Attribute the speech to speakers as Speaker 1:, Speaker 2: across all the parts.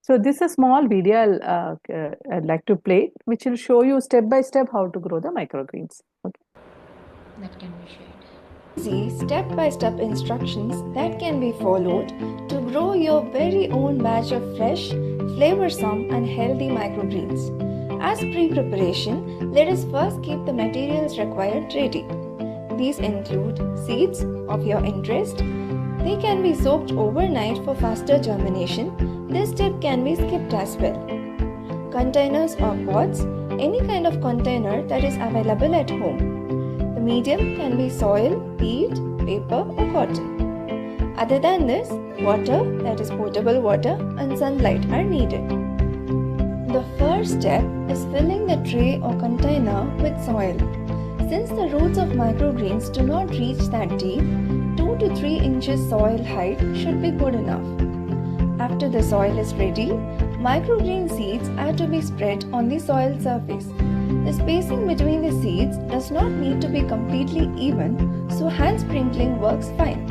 Speaker 1: So this is a small video I'd like to play, which will show you step by step how to grow the microgreens. Okay.
Speaker 2: That can be shared.
Speaker 3: Easy step-by-step instructions that can be followed to grow your very own batch of fresh, flavorsome and healthy microgreens. As pre-preparation, let us first keep the materials required ready. These include seeds of your interest. They can be soaked overnight for faster germination. This step can be skipped as well. Containers or pots, any kind of container that is available at home. The medium can be soil, peat, paper or cotton. Other than this, water, that is potable water, and sunlight are needed. The first step is filling the tray or container with soil. Since the roots of microgreens do not reach that deep, 2 to 3 inches soil height should be good enough. After the soil is ready, microgreen seeds are to be spread on the soil surface. The spacing between the seeds does not need to be completely even, so hand sprinkling works fine.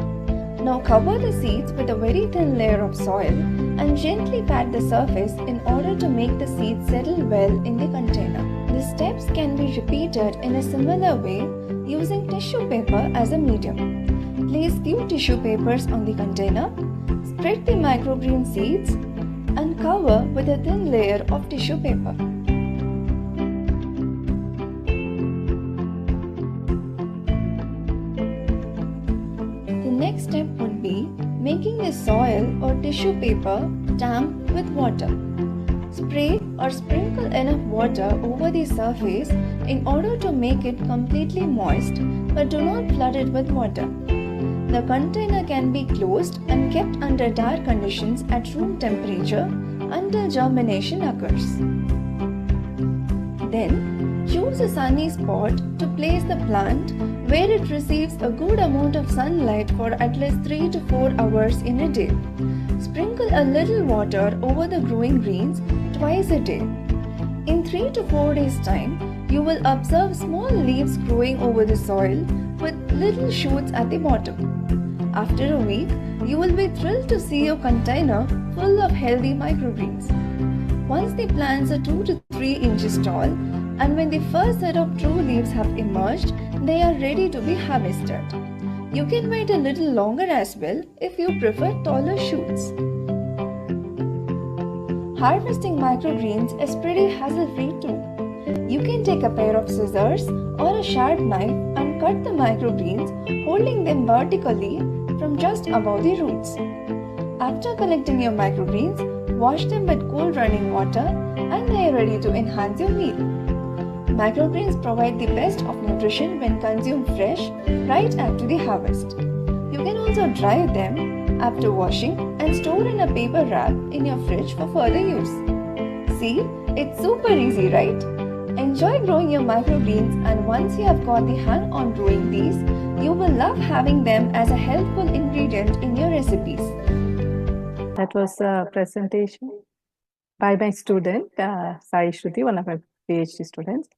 Speaker 3: Now cover the seeds with a very thin layer of soil and gently pat the surface in order to make the seeds settle well in the container. The steps can be repeated in a similar way using tissue paper as a medium. Place few tissue papers on the container, spread the microgreen seeds and cover with a thin layer of tissue paper. The next step would be making the soil or tissue paper damp with water. Spray or sprinkle enough water over the surface in order to make it completely moist, but do not flood it with water. The container can be closed and kept under dark conditions at room temperature until germination occurs. Then, choose a sunny spot to place the plant where it receives a good amount of sunlight for at least 3 to 4 hours in a day. Sprinkle a little water over the growing greens twice a day. In 3 to 4 days' time, you will observe small leaves growing over the soil with little shoots at the bottom. After a week, you will be thrilled to see your container full of healthy microgreens. Once the plants are 2 to 3 inches tall, and when the first set of true leaves have emerged, they are ready to be harvested. You can wait a little longer as well if you prefer taller shoots. Harvesting microgreens is pretty hassle-free too. You can take a pair of scissors or a sharp knife and cut the microgreens, holding them vertically from just above the roots. After collecting your microgreens, wash them with cool running water and they are ready to enhance your meal. Microgreens provide the best of nutrition when consumed fresh right after the harvest. You can also dry them after washing and store in a paper wrap in your fridge for further use. See, it's super easy, right? Enjoy growing your microgreens, and once you have got the hang on growing these, you will love having them as a helpful ingredient in your recipes.
Speaker 1: That was a presentation by my student, Sai Shruti, one of my PhD students.